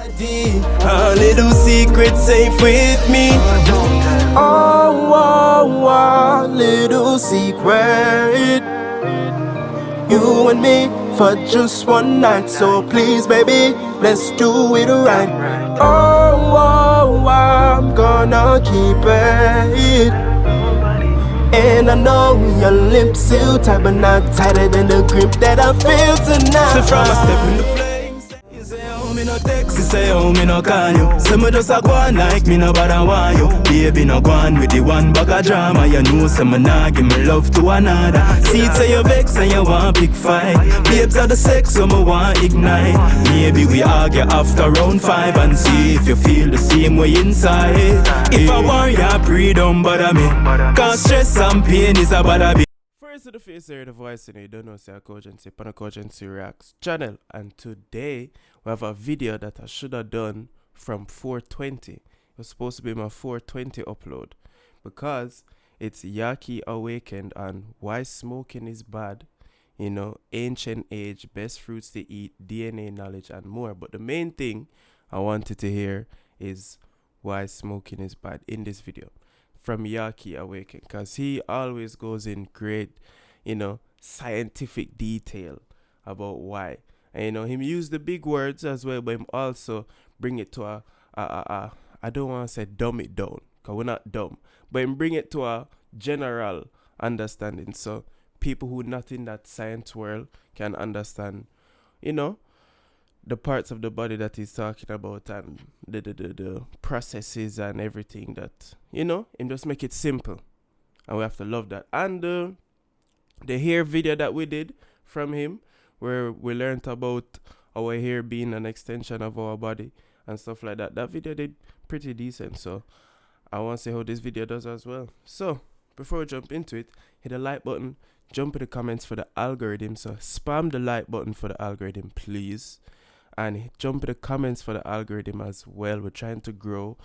A little secret safe with me. Oh, little secret. You and me for just one night. So please, baby, let's do it right. Oh, I'm gonna keep it. And I know your lips still tight, but not tighter than the grip that I feel tonight. So from a step in the place, you say, oh, me no text, you say, oh, me no call you. Say me just a go on like me no bother want you. Baby no go on with the one bag of drama. You know say me nah give me love to another. See it say you vex and you want big fight. Babes are the sex so me want ignite. Maybe we argue after round 5 and see if you feel the same way inside. If I want you pre don't bother me, cause stress and pain is a bother me. First to the face here, the voice in it, you don't know, say a Kogency, pan a Kogency Reacts channel. And today, we have a video that I should have done from 420. It was supposed to be my 420 upload. Because it's Yahki Awakened on why smoking is bad. You know, ancient age, best fruits to eat, DNA knowledge, and more. But the main thing I wanted to hear is why smoking is bad in this video. From Yahki Awaken, because he always goes in great, you know, scientific detail about why. And, you know, him use the big words as well, but him also bring it to I don't want to say dumb it down, because we're not dumb, but him bring it to a general understanding, so people who not in that science world can understand, you know, the parts of the body that he's talking about and the processes and everything that, you know, and just make it simple. And we have to love that. And the hair video that we did from him, where we learned about our hair being an extension of our body and stuff like that. That video did pretty decent. So I want to see how this video does as well. So before we jump into it, hit the like button, jump in the comments for the algorithm. So spam the like button for the algorithm, please. And jump in the comments for the algorithm as well. We're trying to grow.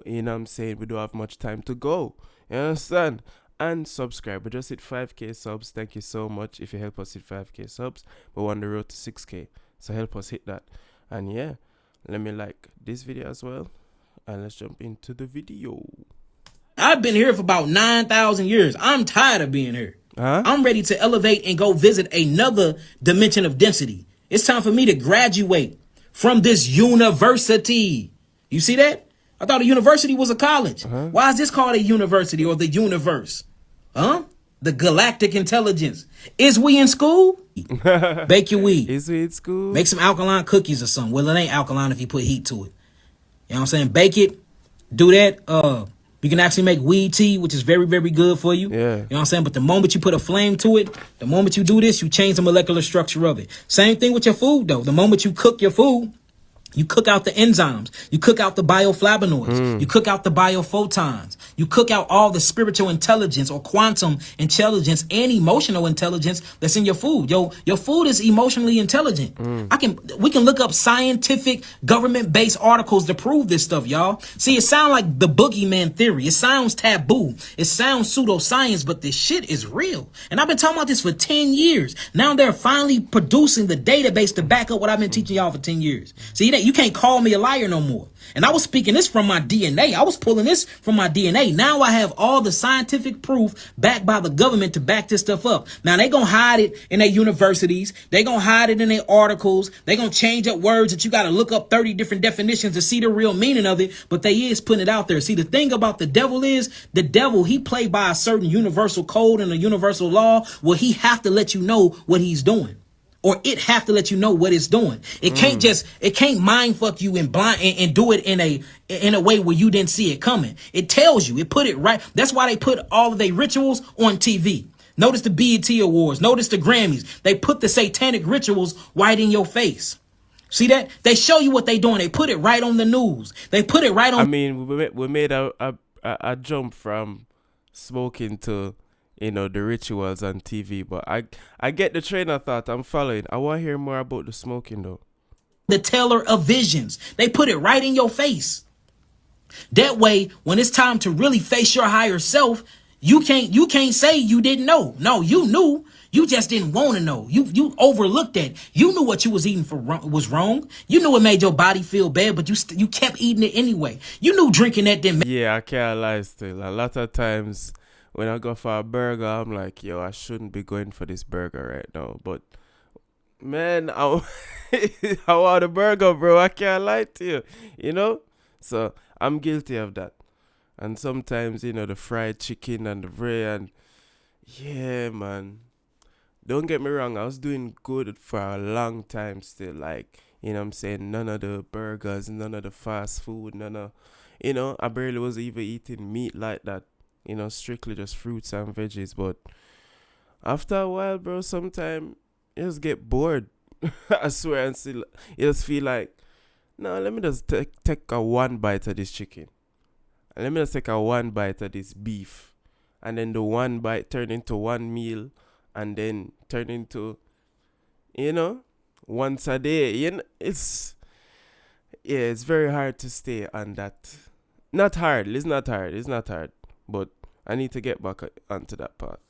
You know what I'm saying? We don't have much time to go. You understand? And subscribe. We just hit 5k subs. Thank you so much if you help us hit 5k subs. We're on the road to 6k. So help us hit that. And yeah, let me like this video as well. And let's jump into the video. I've been here for about 9,000 years. I'm tired of being here. I'm ready to elevate and go visit another dimension of density. It's time for me to graduate from this university. You see that? I thought a university was a college. Why is this called a university or the universe? The galactic intelligence. Is we in school? Bake your weed. Is we in school? Make some alkaline cookies or something. Well, it ain't alkaline if you put heat to it. You know what I'm saying? Bake it. Do that. You can actually make weed tea, which is very, very good for you. Yeah. You know what I'm saying? But the moment you put a flame to it, the moment you do this, you change the molecular structure of it. Same thing with your food, though. The moment you cook your food, you cook out the enzymes. You cook out the bioflavonoids. You cook out the biophotons. You cook out all the spiritual intelligence or quantum intelligence and emotional intelligence that's in your food. Your food is emotionally intelligent. We can look up scientific government-based articles to prove this stuff, y'all. See, it sounds like the boogeyman theory. It sounds taboo. It sounds pseudoscience, but this shit is real. And I've been talking about this for 10 years. Now they're finally producing the database to back up what I've been teaching y'all for 10 years. See, you can't call me a liar no more. And I was speaking this from my DNA. I was pulling this from my DNA. Now I have all the scientific proof backed by the government to back this stuff up. Now they gonna hide it in their universities. They gonna hide it in their articles. They gonna change up words that you gotta look up 30 different definitions to see the real meaning of it. But they is putting it out there. See, the thing about the devil is the devil, he played by a certain universal code and a universal law where he have to let you know what he's doing. Or it have to let you know what it's doing. It can't mind fuck you and blind and do it in a way where you didn't see it coming. It tells you, it put it right. That's why they put all of their rituals on TV. Notice the BET Awards, notice the Grammys. They put the satanic rituals right in your face. See that? They show you what they doing. They put it right on the news. They put it right on. I mean, we made a jump from smoking to, you know, the rituals on TV, but I get the train of thought. I'm following. I want to hear more about the smoking though. The teller of visions. They put it right in your face. That way, when it's time to really face your higher self, You can't say you didn't know. No, you knew. You just didn't want to know. You overlooked that. You knew what you was eating was wrong. You knew it made your body feel bad, but you kept eating it anyway. You knew drinking that didn't. Yeah, I can't lie still. A lot of times when I go for a burger, I'm like, yo, I shouldn't be going for this burger right now. But man, I want a burger, bro. I can't lie to you, you know? So I'm guilty of that. And sometimes, you know, the fried chicken and the bread and yeah, man. Don't get me wrong, I was doing good for a long time still. Like, you know what I'm saying? None of the burgers, none of the fast food, none of, you know, I barely was even eating meat like that. You know, strictly just fruits and veggies. But after a while, bro, sometimes you just get bored. I swear, and still, you just feel like, no, let me just take a one bite of this chicken. And let me just take a one bite of this beef. And then the one bite turn into one meal. And then turn into, you know, once a day. You know, it's very hard to stay on that. Not hard. It's not hard. But I need to get back onto that path.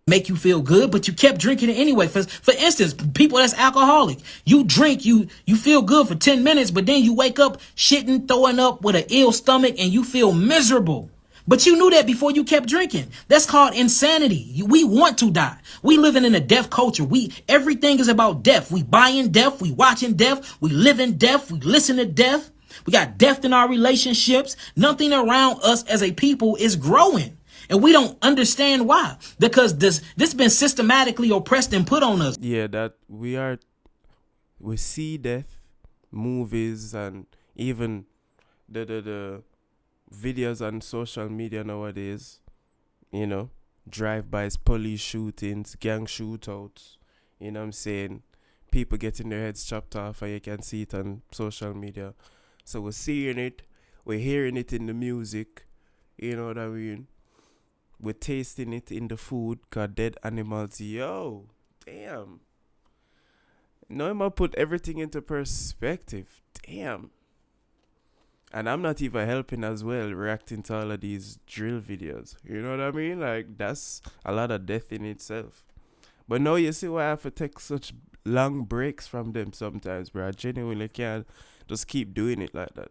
Make you feel good, but you kept drinking it anyway. For instance, people that's alcoholic, you drink, you feel good for 10 minutes, but then you wake up shitting, throwing up with an ill stomach, and you feel miserable. But you knew that before you kept drinking. That's called insanity. We want to die. We living in a death culture. Everything is about death. We buying death. We watching death. We live in death. We listen to death. We got death in our relationships. Nothing around us as a people is growing. And we don't understand why. Because this been systematically oppressed and put on us. Yeah, that we see death, movies, and even the videos on social media nowadays, you know, drive-bys, police shootings, gang shootouts, you know what I'm saying? People getting their heads chopped off, and you can see it on social media. So we're seeing it, we're hearing it in the music, you know what I mean? We're tasting it in the food, cause dead animals, yo, damn. Now I'm gonna put everything into perspective, damn. And I'm not even helping as well, reacting to all of these drill videos. You know what I mean? Like, that's a lot of death in itself. But now you see why I have to take such long breaks from them sometimes, bro. I genuinely can't just keep doing it like that.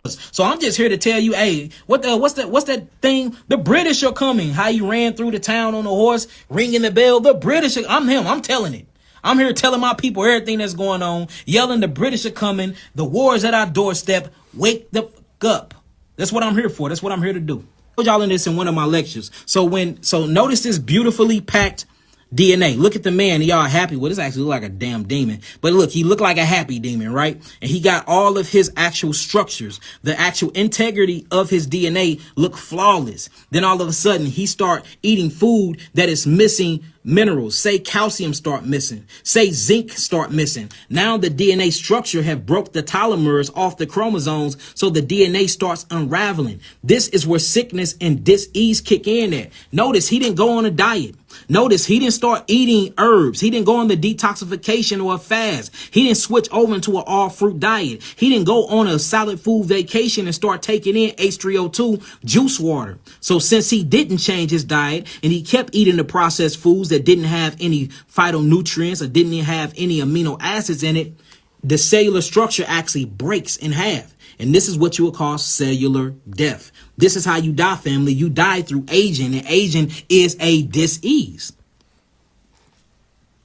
So I'm just here to tell you, hey, what's that thing? The British are coming. How you ran through the town on a horse, ringing the bell. The British I'm him. I'm telling it. I'm here telling my people everything that's going on, yelling the British are coming. The war is at our doorstep. Wake the fuck up. That's what I'm here for. That's what I'm here to do. I told y'all in this in one of my lectures. So notice this beautifully packed DNA. Look at the man. Y'all happy. Well, this actually look like a damn demon. But look, he looked like a happy demon, right? And he got all of his actual structures. The actual integrity of his DNA look flawless. Then all of a sudden, he start eating food that is missing minerals. Say calcium start missing. Say zinc start missing. Now the DNA structure have broke the telomeres off the chromosomes, so the DNA starts unraveling. This is where sickness and disease kick in at. Notice he didn't go on a diet. Notice he didn't start eating herbs. He didn't go on the detoxification or a fast. He didn't switch over into an all fruit diet. He didn't go on a solid food vacation and start taking in H3O2 juice water. So since he didn't change his diet and he kept eating the processed foods that didn't have any phytonutrients or didn't have any amino acids in it, the cellular structure actually breaks in half. And this is what you would call cellular death. This is how you die, family. You die through aging, and aging is a disease.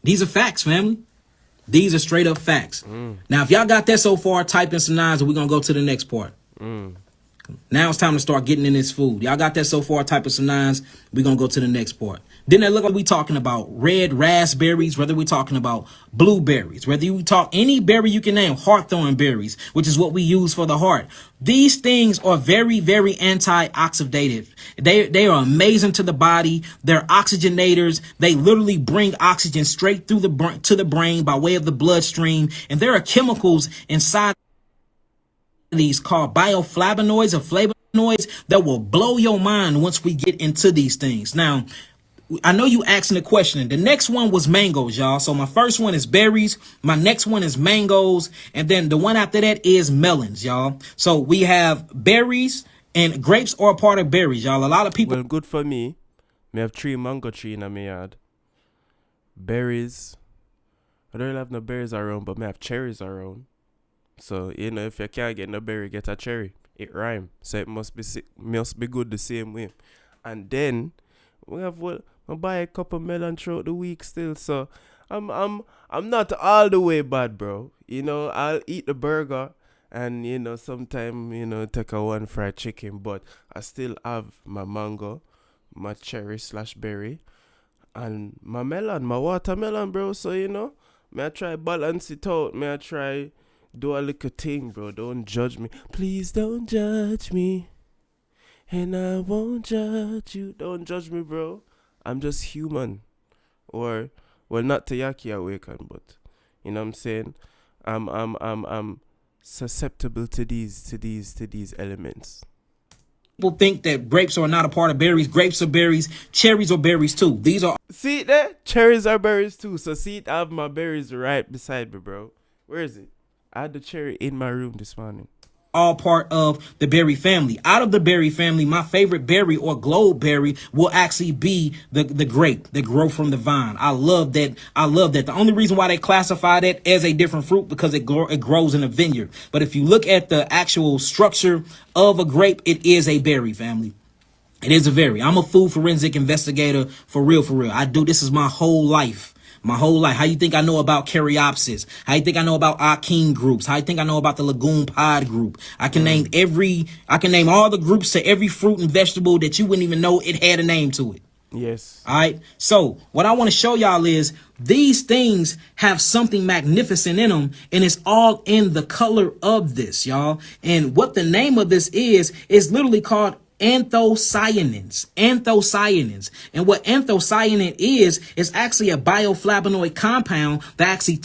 These are facts, family. These are straight up facts. Now, if y'all got that so far, type in some nines and we're going to go to the next part. Now it's time to start getting in this food. Y'all got that so far, type in some nines. We're going to go to the next part. Then they look like we talking about red raspberries, whether we talking about blueberries, whether you talk any berry you can name, hawthorn berries, which is what we use for the heart. These things are very, very antioxidative. They are amazing to the body. They're oxygenators. They literally bring oxygen straight through to the brain by way of the bloodstream. And there are chemicals inside these called bioflavonoids or flavonoids that will blow your mind once we get into these things. Now, I know you asking the question. The next one was mangoes, y'all. So my first one is berries. My next one is mangoes. And then the one after that is melons, y'all. So we have berries And grapes are a part of berries, y'all. A lot of people. Well, good for me. Me have 3 mango tree in my yard. Berries. I don't really have no berries around, but me have cherries around. So, you know, if you can't get no berry, get a cherry. It rhyme. So it must be good the same way. And then we have I buy a couple melon throughout the week still. So I'm not all the way bad, bro. You know, I'll eat the burger and, you know, sometime, you know, take a one fried chicken, but I still have my mango, my cherry / berry, and my melon, my watermelon, bro. So, you know, may I try balance it out. May I try do a little thing, bro. Don't judge me. Please don't judge me. And I won't judge you. Don't judge me, bro. I'm just human. Or, well, not to Yahki awaken, but, you know what I'm saying? I'm susceptible to these elements. People think that grapes are not a part of berries. Grapes are berries. Cherries are berries too. These are. See it there? Cherries are berries too. So see it, I have my berries right beside me, bro. Where is it? I had the cherry in my room this morning. All part of the berry family. Out of the berry family, my favorite berry or globe berry will actually be the grape that grow from the vine. I love that. The only reason why they classify that as a different fruit because it grows in a vineyard. But if you look at the actual structure of a grape, it is a berry, family. It is a berry. I'm a food forensic investigator for real. I do this is my whole life. How you think I know about Caryopsis? How you think I know about Alkaline groups? How you think I know about the Lagoon Pod group? I can name all the groups to every fruit and vegetable that you wouldn't even know it had a name to it. Yes. All right. So what I want to show y'all is these things have something magnificent in them, and it's all in the color of this, y'all. And what the name of this is literally called Anthocyanins. And what anthocyanin is actually a bioflavonoid compound that actually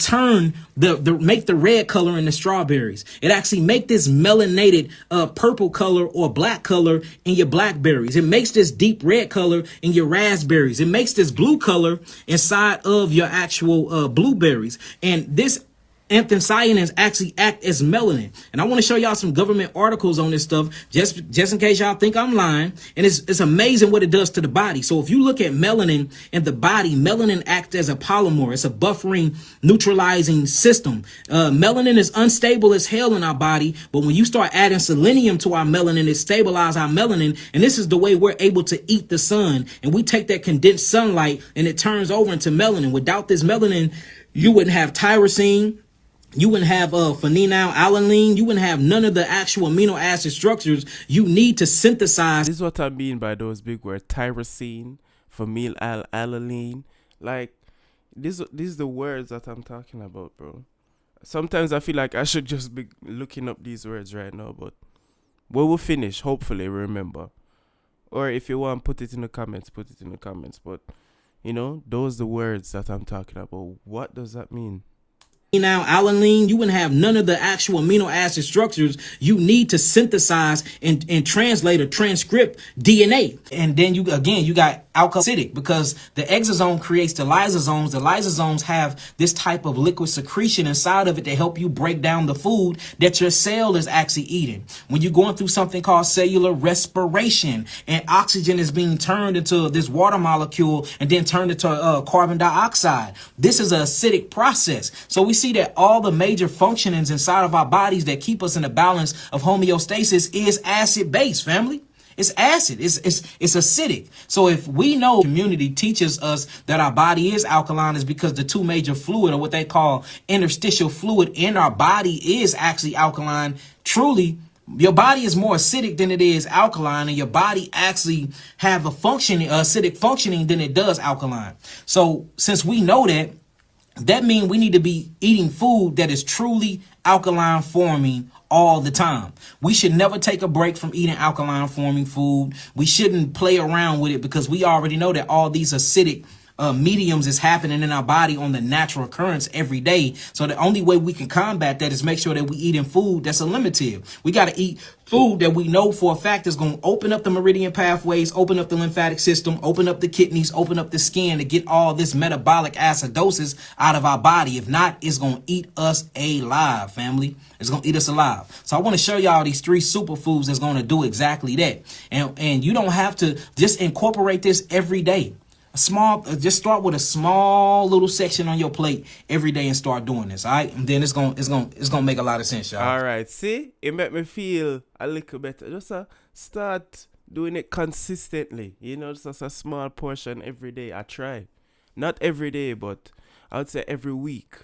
make the red color in the strawberries. It actually make this melanated purple color or black color in your blackberries. It makes this deep red color in your raspberries. It makes this blue color inside of your actual blueberries. And this anthocyanins actually act as melanin. And I want to show y'all some government articles on this stuff, just in case y'all think I'm lying. And it's amazing what it does to the body. So if you look at melanin in the body, melanin acts as a polymer. It's a buffering, neutralizing system. Melanin is unstable as hell in our body, but when you start adding selenium to our melanin, it stabilizes our melanin. And this is the way we're able to eat the sun. And we take that condensed sunlight and it turns over into melanin. Without this melanin, you wouldn't have tyrosine. You wouldn't have phenylalanine. You wouldn't have none of the actual amino acid structures you need to synthesize. This is what I mean by those big words: tyrosine, phenylalanine. Like, these are the words that I'm talking about, bro. Sometimes I feel like I should just be looking up these words right now, but when we finish, hopefully remember. Or if you want, put it in the comments. But, you know, those are the words that I'm talking about. What does that mean? Phenylalanine, you wouldn't have none of the actual amino acid structures you need to synthesize and translate or transcript DNA. And then you got alkaline because the exosome creates the lysosomes. The lysosomes have this type of liquid secretion inside of it to help you break down the food that your cell is actually eating. When you're going through something called cellular respiration and oxygen is being turned into this water molecule and then turned into carbon dioxide. This is an acidic process. So we see that all the major functionings inside of our bodies that keep us in a balance of homeostasis is acid based, family. It's acid. It's acidic. So if we know community teaches us that our body is alkaline, is because the two major fluid, or what they call interstitial fluid in our body, is actually alkaline. Truly, your body is more acidic than it is alkaline, and your body actually have a acidic functioning than it does alkaline. So since we know that means we need to be eating food that is truly alkaline forming all the time. We should never take a break from eating alkaline forming food. We shouldn't play around with it because we already know that all these acidic mediums is happening in our body on the natural occurrence every day. So the only way we can combat that is make sure that we eating food that's eliminative. We got to eat food that we know for a fact is going to open up the meridian pathways, open up the lymphatic system, open up the kidneys, open up the skin to get all this metabolic acidosis out of our body. If not, it's going to eat us alive, family. It's going to eat us alive. So I want to show y'all these 3 superfoods that's going to do exactly that. And you don't have to just incorporate this every day. Just start with a small little section on your plate every day and start doing this, all right? And then it's gonna make a lot of sense, y'all. All right, see, it made me feel a little better. Just start doing it consistently. Just a small portion every day. I try, not every day, but I would say every week.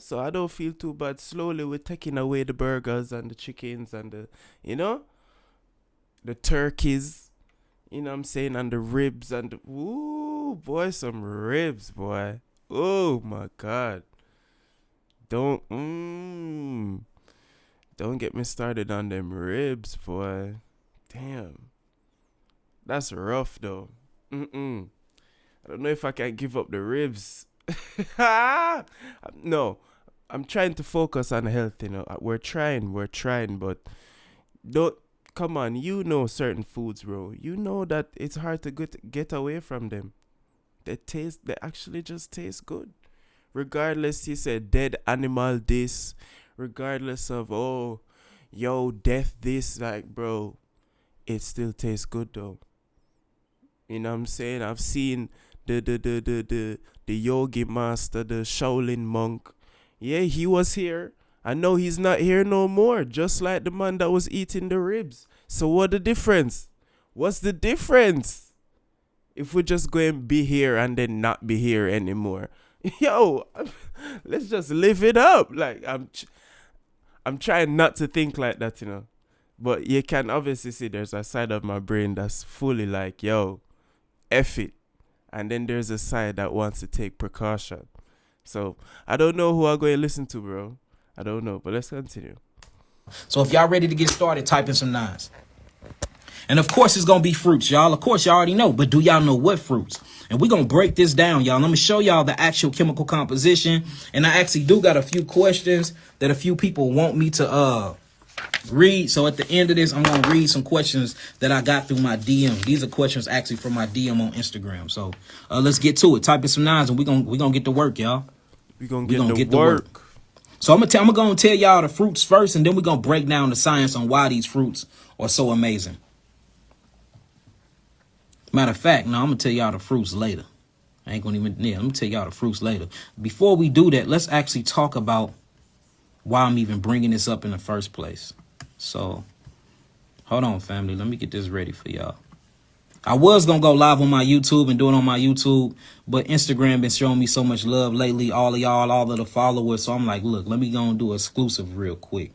So I don't feel too bad. Slowly, we're taking away the burgers and the chickens and the turkeys. You know what I'm saying? And the ribs and ooh, boy, some ribs, boy. Oh my God. Don't get me started on them ribs, boy. Damn. That's rough though. I don't know if I can give up the ribs. No. I'm trying to focus on health, We're trying, but don't. Come on, certain foods, bro. You know that it's hard to get away from them. They actually just taste good. Regardless, you said dead animal this, regardless of, death this, like, bro, it still tastes good though. You know what I'm saying? I've seen the yogi master, the Shaolin monk. Yeah, he was here. I know he's not here no more, just like the man that was eating the ribs. So what's the difference? If we're just going to be here and then not be here anymore? Yo, let's just live it up. Like, I'm trying not to think like that, But you can obviously see there's a side of my brain that's fully like, yo, F it. And then there's a side that wants to take precaution. So I don't know who I'm going to listen to, bro. I don't know, but let's continue. So if y'all ready to get started, type in some 9s. And of course, it's going to be fruits, y'all. Of course, y'all already know, but do y'all know what fruits? And we're going to break this down, y'all. Let me show y'all the actual chemical composition. And I actually do got a few questions that a few people want me to read. So at the end of this, I'm going to read some questions that I got through my DM. These are questions actually from my DM on Instagram. So let's get to it. Type in some 9s and we're gonna get to work, y'all. We're going to get to work. So I'm gonna tell y'all the fruits first, and then we're gonna break down the science on why these fruits are so amazing. Matter of fact, no, I'm gonna tell y'all the fruits later. I ain't gonna even, I'm gonna tell y'all the fruits later. Before we do that, let's actually talk about why I'm even bringing this up in the first place. So, hold on, family. Let me get this ready for y'all. I was going to go live on my YouTube and do it on my YouTube, but Instagram been showing me so much love lately, all of y'all, all of the followers. So I'm like, look, let me go and do an exclusive real quick.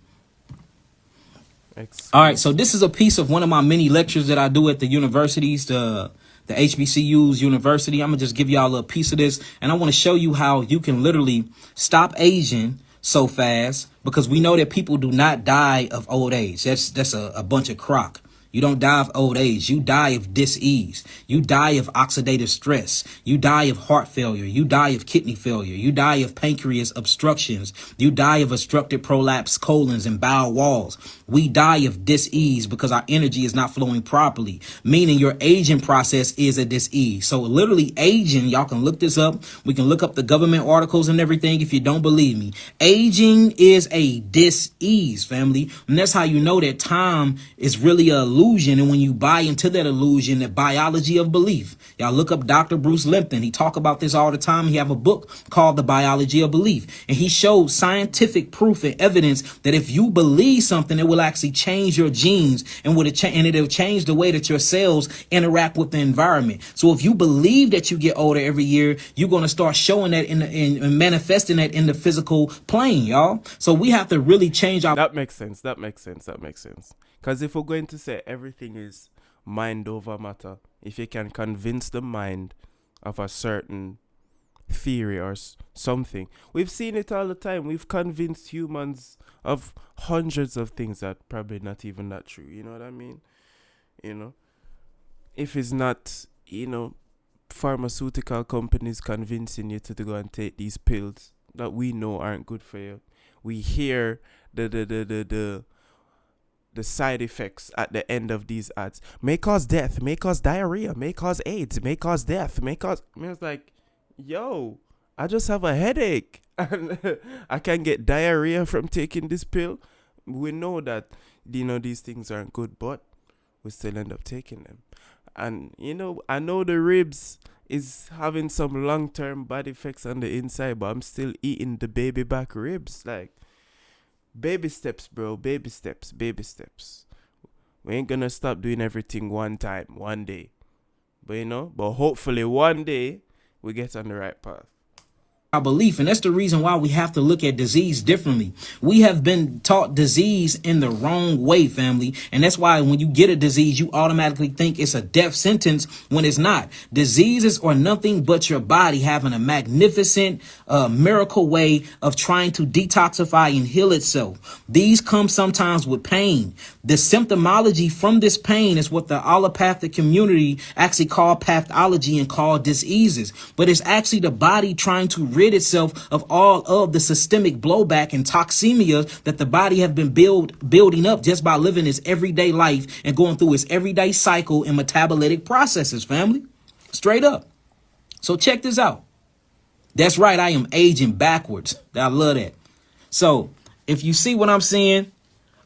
All right, so this is a piece of one of my many lectures that I do at the universities, the HBCU's university. I'm going to just give y'all a piece of this, and I want to show you how you can literally stop aging so fast, because we know that people do not die of old age. That's a bunch of crock. You don't die of old age. You die of dis-ease. You die of oxidative stress. You die of heart failure. You die of kidney failure. You die of pancreas obstructions. You die of obstructed prolapse colons and bowel walls. We die of dis-ease because our energy is not flowing properly, meaning your aging process is a dis-ease. So literally aging, y'all can look this up. We can look up the government articles and everything if you don't believe me. Aging is a dis-ease, family. And that's how you know that time is really a illusion. And when you buy into that illusion, the biology of belief, y'all look up Dr. Bruce Lipton. He talk about this all the time. He have a book called The Biology of Belief. And he showed scientific proof and evidence that if you believe something, it will actually change your genes and it'll change the way that your cells interact with the environment. So if you believe that you get older every year, you're going to start showing that in manifesting that in the physical plane, y'all. So we have to really change our... That makes sense. Because if we're going to say everything is mind over matter, if you can convince the mind of a certain theory or something, we've seen it all the time. We've convinced humans of hundreds of things that probably not even that true. You know what I mean? If it's not, pharmaceutical companies convincing you to go and take these pills that we know aren't good for you. We hear the side effects at the end of these ads. May cause death, may cause diarrhea, may cause AIDS, may cause death, may cause... I mean, it's like, yo, I just have a headache and I can get diarrhea from taking this pill. We know that, these things aren't good, but we still end up taking them. And, I know the ribs is having some long-term bad effects on the inside, but I'm still eating the baby back ribs. Like, baby steps, bro. Baby steps. Baby steps. We ain't gonna stop doing everything one time, one day. But hopefully one day we get on the right path. Our belief, and that's the reason why we have to look at disease differently. We have been taught disease in the wrong way, family, and that's why when you get a disease, you automatically think it's a death sentence when it's not. Diseases are nothing but your body having a magnificent miracle way of trying to detoxify and heal itself. These come sometimes with pain. The symptomology from this pain is what the allopathic community actually call pathology and call diseases, but it's actually the body trying to rid itself of all of the systemic blowback and toxemia that the body have been building up just by living its everyday life and going through its everyday cycle and metabolitic processes, family. Straight up. So check this out. That's right. I am aging backwards. I love that. So if you see what I'm saying,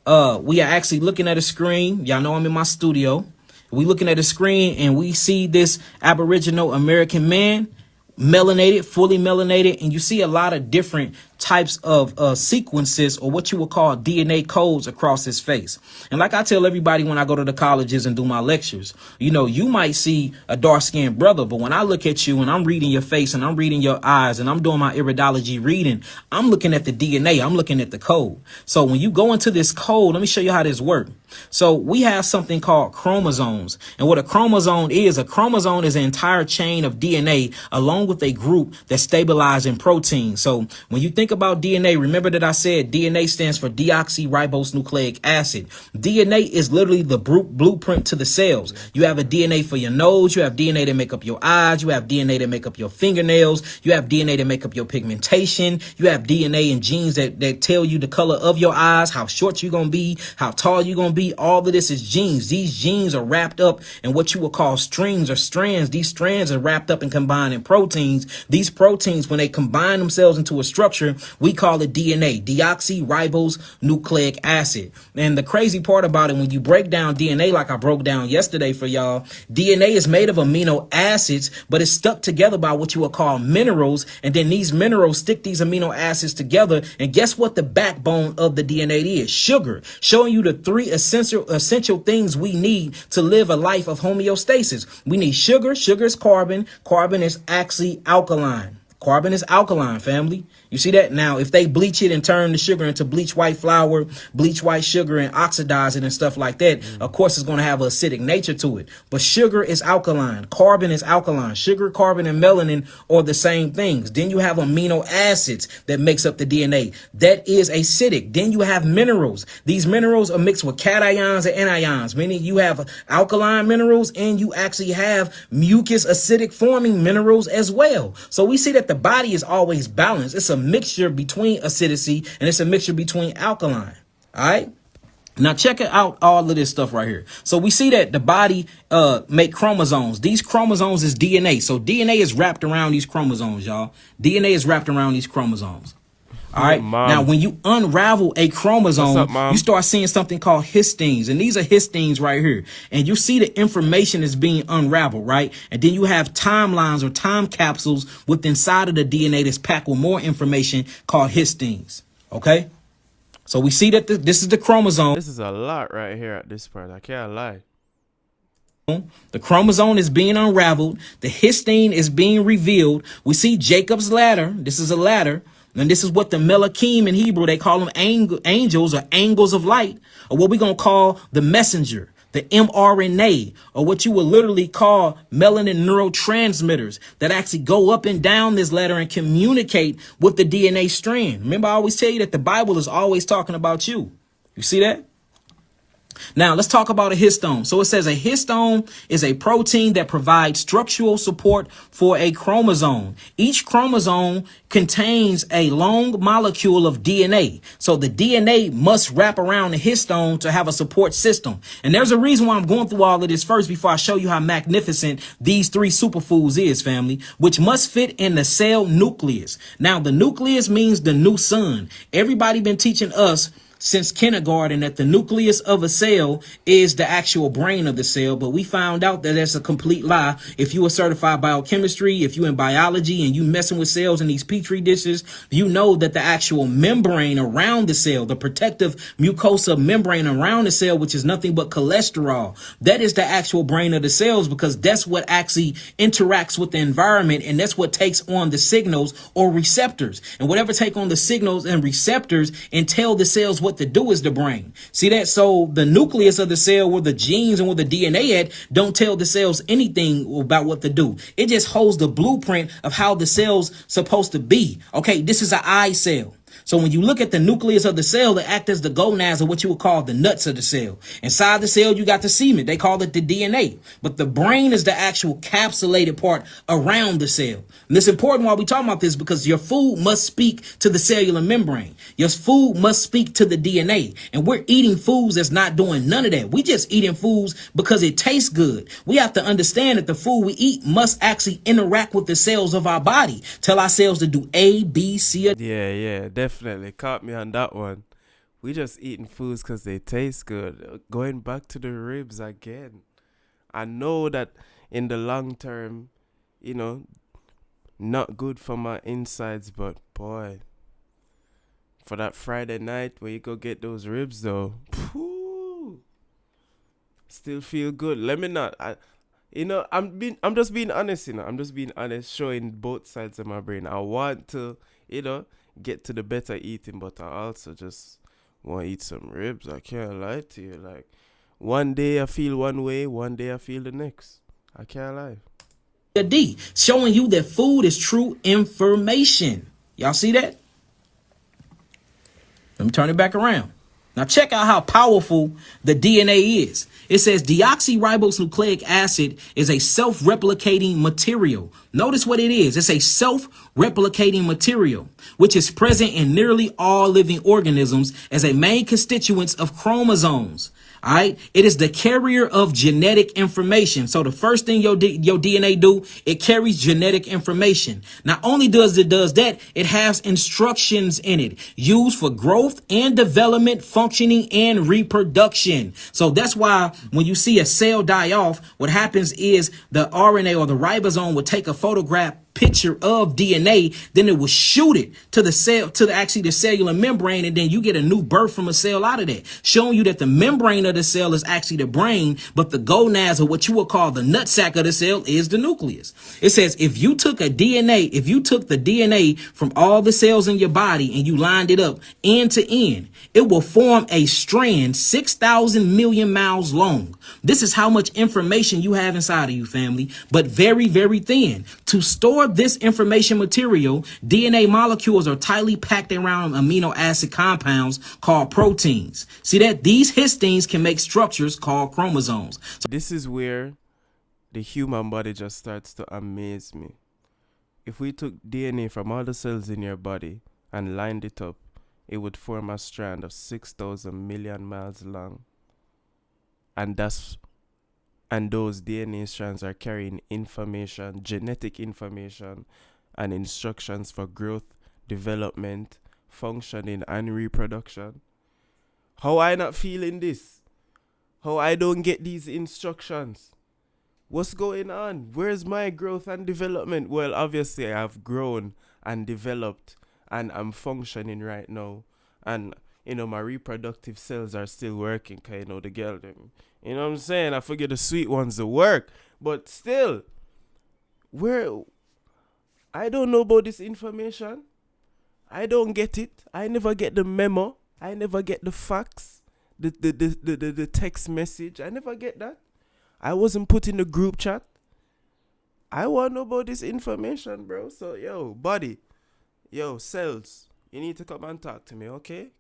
we are actually looking at a screen. Y'all know I'm in my studio. We looking at a screen and we see this Aboriginal American man, melanated, fully melanated, and you see a lot of different types of sequences or what you would call DNA codes across his face. And like I tell everybody when I go to the colleges and do my lectures, you might see a dark-skinned brother, but when I look at you and I'm reading your face and I'm reading your eyes and I'm doing my iridology reading, I'm looking at the DNA, I'm looking at the code. So when you go into this code, let me show you how this works. So we have something called chromosomes. And what a chromosome is an entire chain of DNA along with a group that stabilize in proteins. So when you think about DNA, remember that I said DNA stands for deoxyribonucleic acid. DNA is literally the blueprint to the cells. You have a DNA for your nose. You have DNA that make up your eyes. You have DNA that make up your fingernails. You have DNA that make up your pigmentation. You have DNA and genes that tell you the color of your eyes, how short you're going to be, how tall you're going to be. All of this is genes. These genes are wrapped up in what you would call strings or strands. These strands are wrapped up and combined in proteins. These proteins, when they combine themselves into a structure, we call it DNA, deoxyribonucleic acid. And the crazy part about it, when you break down DNA, like I broke down yesterday for y'all, DNA is made of amino acids, but it's stuck together by what you would call minerals. And then these minerals stick these amino acids together. And guess what the backbone of the DNA is? Sugar, showing you the three essential things we need to live a life of homeostasis. We need sugar. Sugar is carbon. Carbon is actually alkaline. Carbon is alkaline, family. You see that? Now, if they bleach it and turn the sugar into bleach white flour, bleach white sugar and oxidize it and stuff like that, of course, it's going to have an acidic nature to it. But sugar is alkaline. Carbon is alkaline. Sugar, carbon, and melanin are the same things. Then you have amino acids that makes up the DNA. That is acidic. Then you have minerals. These minerals are mixed with cations and anions, meaning you have alkaline minerals and you actually have mucus acidic forming minerals as well. So we see that the body is always balanced. It's a mixture between acidity and it's a mixture between alkaline. All right. Now check out all of this stuff right here. So we see that the body make chromosomes. These chromosomes is DNA. So DNA is wrapped around these chromosomes, y'all. DNA is wrapped around these chromosomes. All right. Now, when you unravel a chromosome, you start seeing something called histines. And these are histines right here. And you see the information is being unraveled, right? And then you have timelines or time capsules within inside of the DNA that's packed with more information called histines. OK, so we see that this is the chromosome. This is a lot right here at this part. I can't lie. The chromosome is being unraveled. The histine is being revealed. We see Jacob's ladder. This is a ladder. And this is what the Melachim in Hebrew, they call them angels or angles of light, or what we're going to call the messenger, the mRNA, or what you would literally call melanin neurotransmitters that actually go up and down this ladder and communicate with the DNA strand. Remember, I always tell you that the Bible is always talking about you. You see that? Now, let's talk about a histone. So it says a histone is a protein that provides structural support for a chromosome. Each chromosome contains a long molecule of DNA. So the DNA must wrap around the histone to have a support system. And there's a reason why I'm going through all of this first before I show you how magnificent these three superfoods is, family, which must fit in the cell nucleus. Now, the nucleus means the new sun. Everybody been teaching us since kindergarten that the nucleus of a cell is the actual brain of the cell, but we found out that that's a complete lie. If you are certified biochemistry, if you in biology and you messing with cells in these petri dishes, you know that the actual membrane around the cell, the protective mucosa membrane around the cell, which is nothing but cholesterol, that is the actual brain of the cells, because that's what actually interacts with the environment, and that's what takes on the signals or receptors. And whatever take on the signals and receptors and tell the cells what to do is the brain. See that? So the nucleus of the cell, where the genes and where the DNA at, don't tell the cells anything about what to do. It just holds the blueprint of how the cell's supposed to be. Okay, this is an eye cell. So when you look at the nucleus of the cell, it acts as the gonads, or what you would call the nuts of the cell. Inside the cell, you got the semen. They call it the DNA. But the brain is the actual capsulated part around the cell. And it's important while we talk about this, because your food must speak to the cellular membrane. Your food must speak to the DNA. And we're eating foods that's not doing none of that. We just eating foods because it tastes good. We have to understand that the food we eat must actually interact with the cells of our body. Tell our cells to do A, B, C, or Yeah, definitely. Caught me on that one. We just eating foods because they taste good. Going back to the ribs again. I know that in the long term, not good for my insides, but boy, for that Friday night where you go get those ribs though, still feel good. Let me not. I'm just being honest. I'm just being honest, showing both sides of my brain. I want to, get to the better eating, but I also just want to eat some ribs. I can't lie to you. Like, one day I feel one way, one day I feel the next. I can't lie. D, showing you that food is true information. Y'all see that? Let me turn it back around. Now check out how powerful the DNA is. It says deoxyribonucleic acid is a self-replicating material. Notice what it is. It's a self-replicating material, which is present in nearly all living organisms as a main constituent of chromosomes. All right. It is the carrier of genetic information. So the first thing your DNA do, it carries genetic information. Not only does it that, it has instructions in it used for growth and development, functioning and reproduction. So that's why when you see a cell die off, what happens is the RNA or the ribosome would take a photograph picture of DNA, then it will shoot it to the cell, to the cellular membrane, and then you get a new birth from a cell out of that, showing you that the membrane of the cell is actually the brain, but the gonads, or what you would call the nutsack of the cell, is the nucleus. It says if you took the DNA from all the cells in your body and you lined it up end to end, it will form a strand 6,000 million miles long. This is how much information you have inside of you, family, but very, very thin. To store this information material, DNA molecules are tightly packed around amino acid compounds called proteins. See that? These histines can make structures called chromosomes. So this is where the human body just starts to amaze me. If we took DNA from all the cells in your body and lined it up, it would form a strand of 6,000 million miles long. And those DNA strands are carrying information, genetic information, and instructions for growth, development, functioning, and reproduction. How I not feeling this? How I don't get these instructions? What's going on? Where's my growth and development? Well, obviously I have grown and developed and I'm functioning right now. And, my reproductive cells are still working, cause, the girl, you know what I'm saying? I forget the sweet ones to work. But still, I don't know about this information. I don't get it. I never get the memo. I never get the fax, the text message. I never get that. I wasn't put in the group chat. I want to know about this information, bro. So, body, cells, you need to come and talk to me, okay?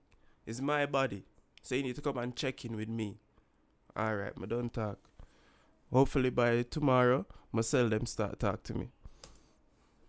It's my body. So you need to come and check in with me. Alright, I don't talk. Hopefully by tomorrow, myself them start talk to me.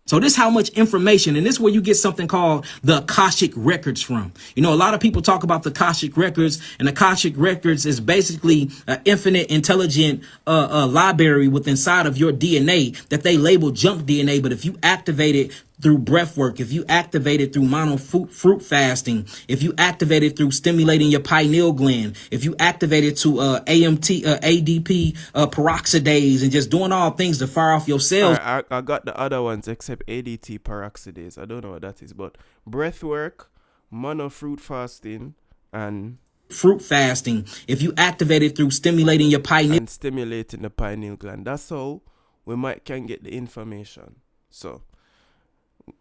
So this is how much information, and this is where you get something called the Akashic Records from. You know, a lot of people talk about the Akashic Records, and the Akashic Records is basically an infinite intelligent library within inside of your DNA that they label junk DNA. But if you activate it through breath work, if you activate it through fruit fasting, if you activate it through stimulating your pineal gland, if you activate it to ADP peroxidase, and just doing all things to fire off your cells. Right, I got the other ones except ADT peroxidase. I don't know what that is, but breath work, mono fruit fasting, and fruit fasting, if you activate it through stimulating your pineal and stimulating the pineal gland. That's how we can get the information. So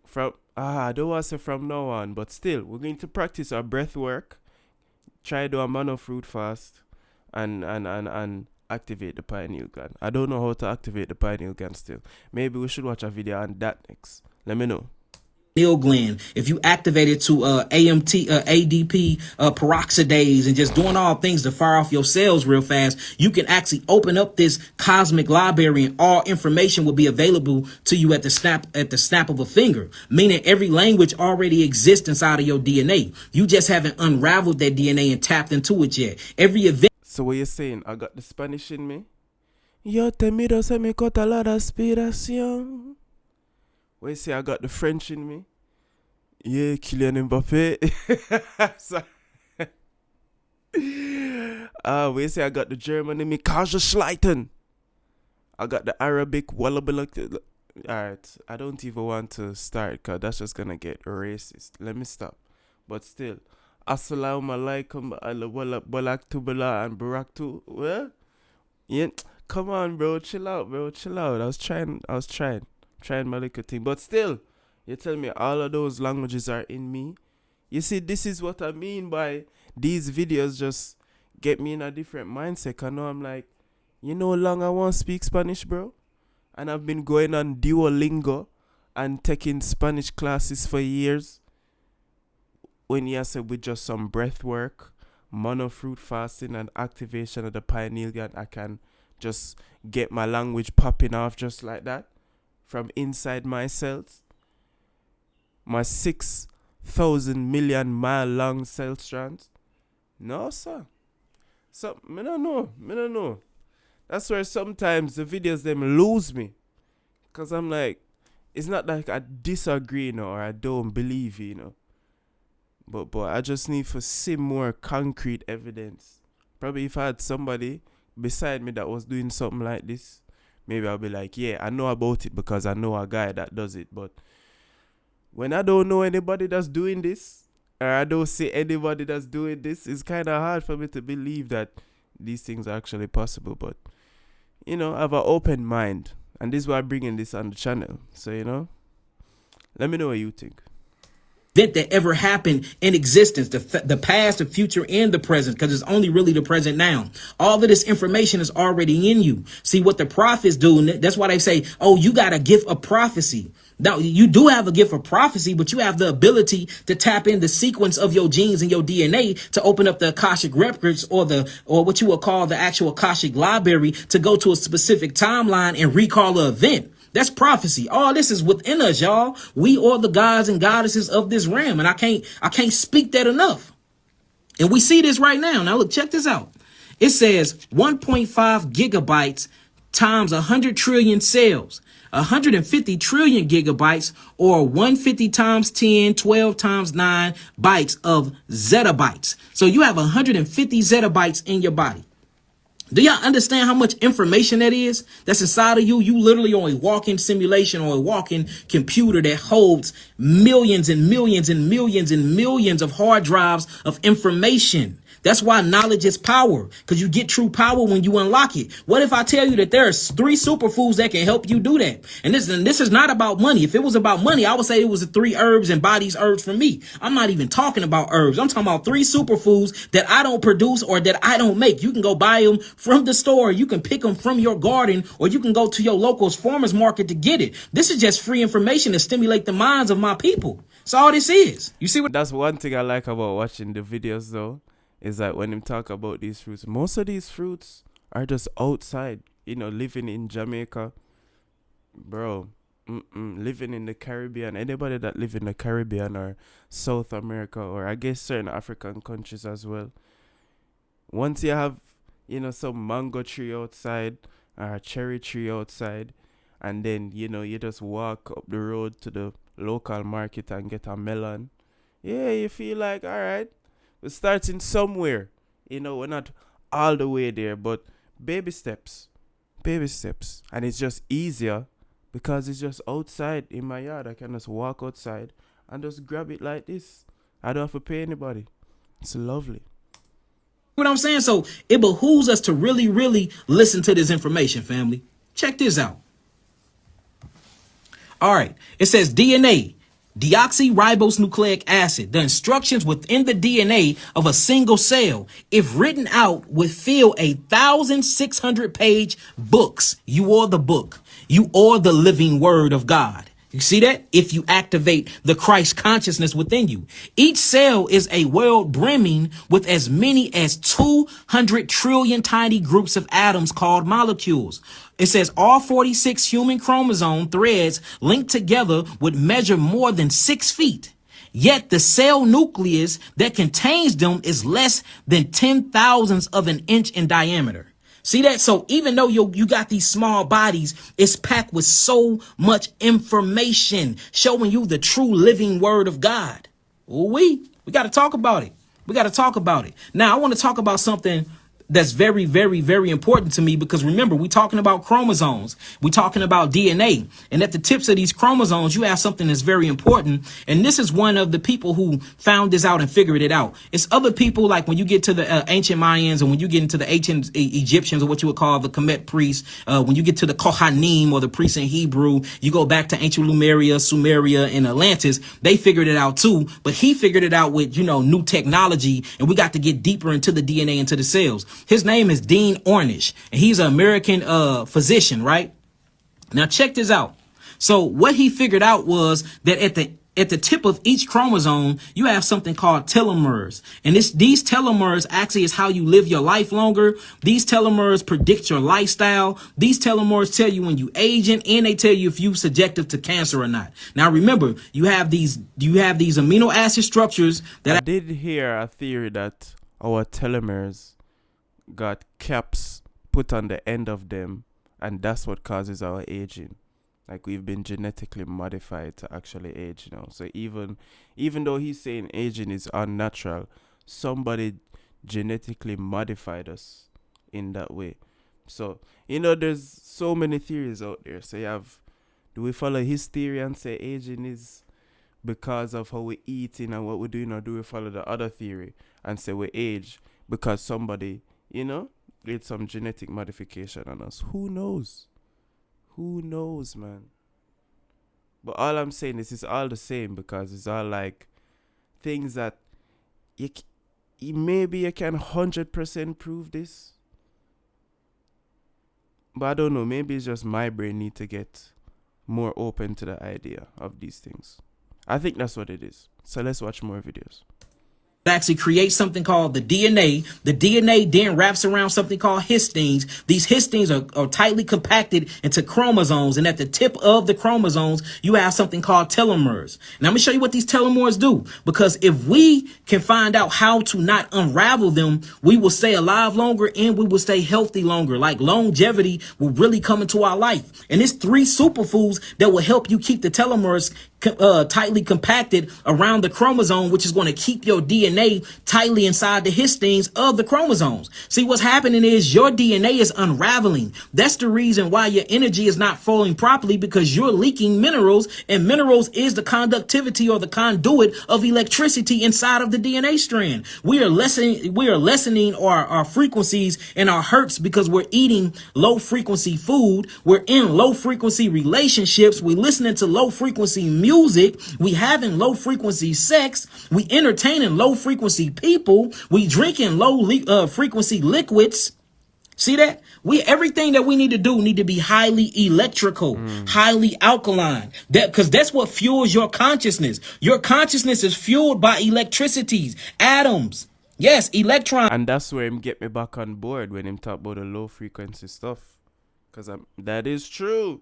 from I don't want to say from now on, but still we're going to practice our breath work, try do a mono fruit fast, and activate the pineal gland. I don't know how to activate the pineal gland still. Maybe we should watch a video on that next. Let me know. Gland, if you activate it to ADP peroxidase, and just doing all things to fire off your cells real fast, you can actually open up this cosmic library, and all information will be available to you at the snap of a finger. Meaning every language already exists inside of your DNA. You just haven't unraveled that DNA and tapped into it yet. Every event. So what you're saying? I got the Spanish in me. Yo te miro se me corta la respiración. What you say? I got the French in me. Yeah, Kylian Mbappe. We say I got the German in me. CASHAPP. I got the Arabic. Alright, I don't even want to start because that's just gonna get racist. Let me stop. But still, Assalamu alaikum, balak and baraktu. Well, yeah, come on, bro, chill out, I was trying my little thing, but still. You tell me all of those languages are in me. You see, this is what I mean by these videos just get me in a different mindset. I know I'm like, you know how long I want to speak Spanish, bro? And I've been going on Duolingo and taking Spanish classes for years. When you said with just some breath work, mono fruit fasting, and activation of the pineal gland, I can just get my language popping off just like that from inside my cells. My 6,000 million mile long cell strands? No, sir. So, me don't know. That's where sometimes the videos them lose me. Because I'm like, it's not like I disagree, you know, or I don't believe, you know. But I just need to see more concrete evidence. Probably if I had somebody beside me that was doing something like this, maybe I'll be like, yeah, I know about it because I know a guy that does it. But when I don't know anybody that's doing this, or I don't see anybody that's doing this, it's kind of hard for me to believe that these things are actually possible. But, you know, I have an open mind. And this is why I'm bringing this on the channel. So, you know, let me know what you think. That ever happened in existence, the past, the future, and the present, because it's only really the present now. All of this information is already in you. See what the prophets do. That's why they say, oh, you got a gift of prophecy. Now, you do have a gift of prophecy, but you have the ability to tap in the sequence of your genes and your DNA to open up the Akashic records, or what you would call the actual Akashic library, to go to a specific timeline and recall an event. That's prophecy. All this is within us, y'all. We are the gods and goddesses of this realm. And I can't speak that enough. And we see this right now. Now, look, check this out. It says 1.5 gigabytes times 100 trillion cells. 150 trillion gigabytes, or 150 times 10, 12 times 9 bytes of zettabytes. So you have 150 zettabytes in your body. Do y'all understand how much information that is? That's inside of you. You literally are a walking simulation, or a walking computer that holds millions and millions and millions and millions of hard drives of information. That's why knowledge is power, because you get true power when you unlock it. What if I tell you that there's 3 superfoods that can help you do that? And this is not about money. If it was about money, I would say it was the 3 herbs and bodies herbs for me. I'm not even talking about herbs. I'm talking about 3 superfoods that I don't produce or that I don't make. You can go buy them from the store. You can pick them from your garden, or you can go to your local farmer's market to get it. This is just free information to stimulate the minds of my people. That's all this is. You see what? That's one thing I like about watching the videos, though. is that when him talk about these fruits, most of these fruits are just outside, living in Jamaica, bro. Living in the Caribbean, anybody that live in the Caribbean or South America, or I guess certain African countries as well, once you have, some mango tree outside or a cherry tree outside, and then, you just walk up the road to the local market and get a melon, yeah, you feel like, all right, we're starting somewhere. We're not all the way there, but baby steps. And it's just easier because it's just outside in my yard. I can just walk outside and just grab it like this. I don't have to pay anybody. It's lovely. What I'm saying? So it behooves us to really, really listen to this information, family. Check this out. All right. It says DNA, deoxyribonucleic acid. The instructions within the DNA of a single cell, if written out, would fill 1,600 page books. You are the book. You are the living word of God. You see that? If you activate the Christ consciousness within you. Each cell is a world brimming with as many as 200 trillion tiny groups of atoms called molecules. It says all 46 human chromosome threads linked together would measure more than 6 feet. Yet the cell nucleus that contains them is less than 10 thousandths of an inch in diameter. See that? So even though you got these small bodies, it's packed with so much information showing you the true living word of God. We got to talk about it. Now, I want to talk about something that's very, very, very important to me, because remember, we're talking about chromosomes. We're talking about DNA. And at the tips of these chromosomes, you have something that's very important. And this is one of the people who found this out and figured it out. It's other people, like when you get to the ancient Mayans, and when you get into the ancient Egyptians, or what you would call the Kemet priests, when you get to the Kohanim, or the priests in Hebrew, you go back to ancient Lemuria, Sumeria, and Atlantis, they figured it out too. But he figured it out with, new technology. And we got to get deeper into the DNA, into the cells. His name is Dean Ornish, and he's an American physician, right? Now check this out. So what he figured out was that at the tip of each chromosome, you have something called telomeres. And these telomeres actually is how you live your life longer. These telomeres predict your lifestyle. These telomeres tell you when you aging, and they tell you if you subjective to cancer or not. Now remember, you have these amino acid structures that I did hear a theory that our telomeres got caps put on the end of them, and that's what causes our aging. Like, we've been genetically modified to actually age, So even though he's saying aging is unnatural, somebody genetically modified us in that way. So, there's so many theories out there. So do we follow his theory and say aging is because of how we're eating and what we're doing, or do we follow the other theory and say we age because somebody did some genetic modification on us? Who knows? Man? But all I'm saying is it's all the same, because it's all like things that maybe you can 100% prove this. But I don't know, maybe it's just my brain need to get more open to the idea of these things. I think that's what it is. So let's watch more videos. Actually creates something called the DNA. The DNA then wraps around something called histines. These histines are tightly compacted into chromosomes, and at the tip of the chromosomes, you have something called telomeres. Now I'm going to show you what these telomeres do, because if we can find out how to not unravel them, we will stay alive longer and we will stay healthy longer. Like, longevity will really come into our life. And it's 3 superfoods that will help you keep the telomeres tightly compacted around the chromosome, which is going to keep your DNA tightly inside the histines of the chromosomes. See, what's happening is your DNA is unraveling. That's the reason why your energy is not flowing properly, because you're leaking minerals, and minerals is the conductivity or the conduit of electricity inside of the DNA strand. We are lessening our frequencies and our hertz because we're eating low frequency food. We're in low frequency relationships. We're listening to low frequency music. We having low frequency sex. We entertaining low frequency people. We drinking low frequency liquids. See that? Everything that we need to do need to be highly electrical, highly alkaline. Because that's what fuels your consciousness. Your consciousness is fueled by electricities, atoms. Yes, electrons. And that's where him get me back on board when him talk about the low frequency stuff. Cause that is true.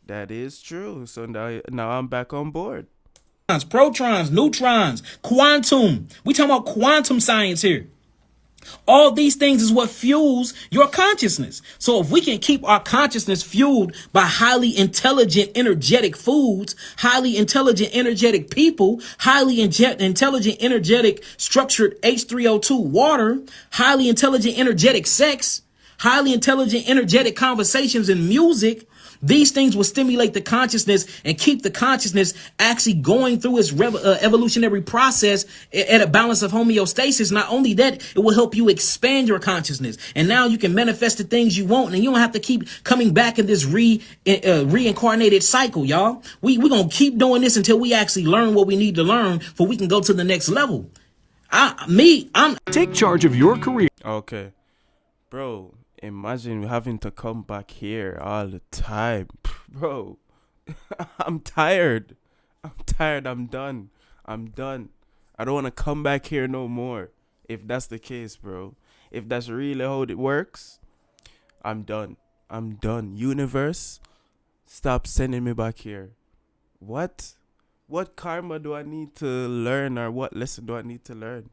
That is true. So now I'm back on board. Protons, neutrons, quantum. We talking about quantum science here. All these things is what fuels your consciousness. So if we can keep our consciousness fueled by highly intelligent, energetic foods, highly intelligent, energetic people, highly intelligent, energetic, structured H3O2 water, highly intelligent, energetic sex, highly intelligent, energetic conversations and music, these things will stimulate the consciousness and keep the consciousness actually going through its evolutionary process at a balance of homeostasis. Not only that, it will help you expand your consciousness. And now you can manifest the things you want, and you don't have to keep coming back in this reincarnated cycle, y'all. We're going to keep doing this until we actually learn what we need to learn for we can go to the next level. Take charge of your career. Okay. Bro, imagine having to come back here all the time. Bro, I'm tired. I'm done. I don't want to come back here no more. If that's the case, bro. If that's really how it works, I'm done. Universe, stop sending me back here. What karma do I need to learn, or what lesson do I need to learn?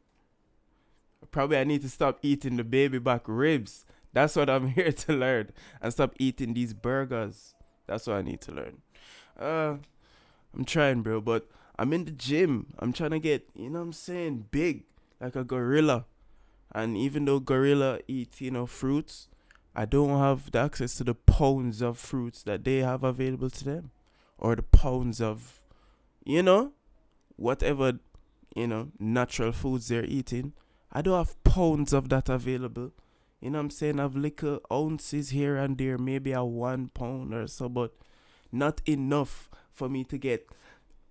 Probably I need to stop eating the baby back ribs. That's what I'm here to learn. And stop eating these burgers. That's what I need to learn. I'm trying, bro, but I'm in the gym. I'm trying to get, you know what I'm saying, big, like a gorilla. And even though gorilla eat, fruits, I don't have the access to the pounds of fruits that they have available to them. Or the pounds of, whatever, natural foods they're eating. I don't have pounds of that available. You know what I'm saying? I've little ounces here and there, maybe a 1 pound or so, but not enough for me to get,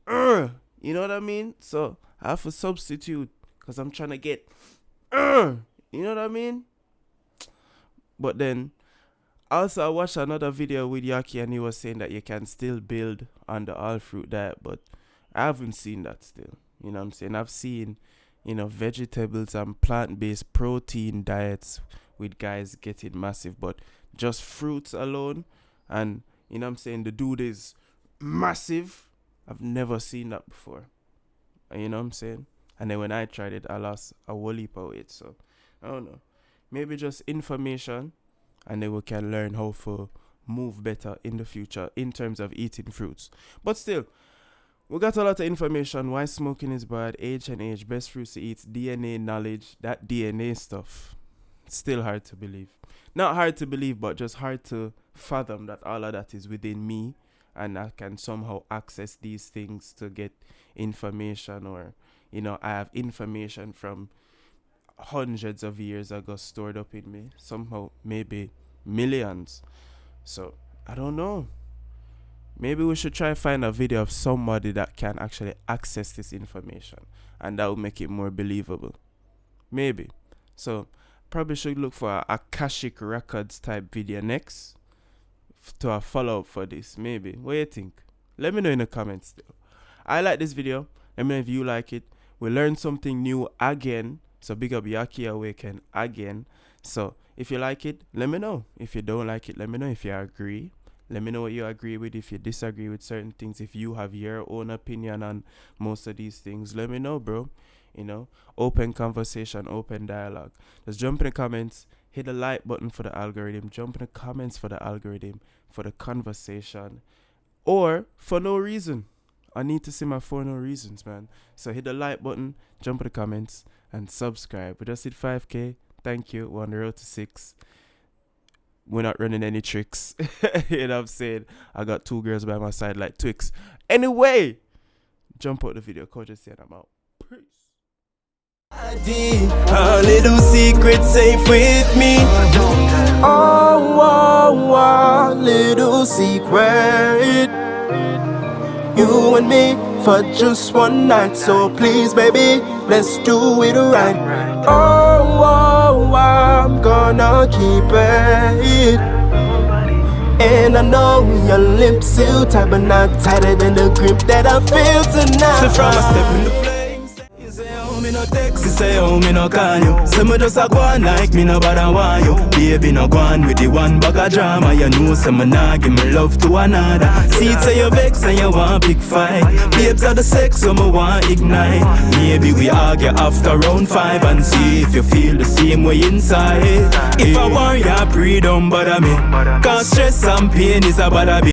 you know what I mean? So I have to substitute because I'm trying to get, you know what I mean? But then, also I watched another video with Yahki, and he was saying that you can still build on the all fruit diet, but I haven't seen that still. You know what I'm saying? I've seen, vegetables and plant-based protein diets with guys getting massive, but just fruits alone, and you know what I'm saying, the dude is massive. I've never seen that before. You know what I'm saying? And then when I tried it, I lost a whole heap of weight. So I don't know, maybe just information, and then we can learn how to move better in the future in terms of eating fruits. But still, we got a lot of information. Why smoking is bad, age, best fruits to eat, DNA knowledge, that DNA stuff. Still hard to believe. Not hard to believe, but just hard to fathom that all of that is within me, and I can somehow access these things to get information, or, I have information from hundreds of years ago stored up in me. Somehow, maybe millions. So, I don't know. Maybe we should try find a video of somebody that can actually access this information, and that will make it more believable. Maybe. So, probably should look for a Akashic Records type video next to a follow-up for this. Maybe. What do you think? Let me know in the comments still. I like this video. Let me know if you like it. We learned something new again. So big up Yahki Awaken again. So if you like it, let me know. If you don't like it, let me know. If you agree, let me know what you agree with. If you disagree with certain things, if you have your own opinion on most of these things, let me know, bro. Open conversation, open dialogue. Just jump in the comments, hit the like button for the algorithm, jump in the comments for the algorithm, for the conversation, or for no reason. I need to see my for no reasons, man. So hit the like button, jump in the comments, and subscribe. We just hit 5K. Thank you. We're on the road to 6. We're not running any tricks. You know what I'm saying? I got 2 girls by my side like Twix. Anyway, jump out the video. Kogency, and I'm out. Peace. A little secret safe with me. Oh, little secret. You and me for just one night. So please, baby, let's do it right. Oh, I'm gonna keep it. And I know your lips still tight, but not tighter than the grip that I feel tonight. So from a step in the place, you say, oh, me no text, you say oh me no call you. Say me just a go on like me no bother want you. Baby no go on with the one bag of drama. You know say me nah give me love to another. See it say you vex and you want big fight. Babes are the sex so me want ignite. Maybe we argue after round 5 and see if you feel the same way inside. If I want you pre don't bother me, cause stress and pain is a bother me.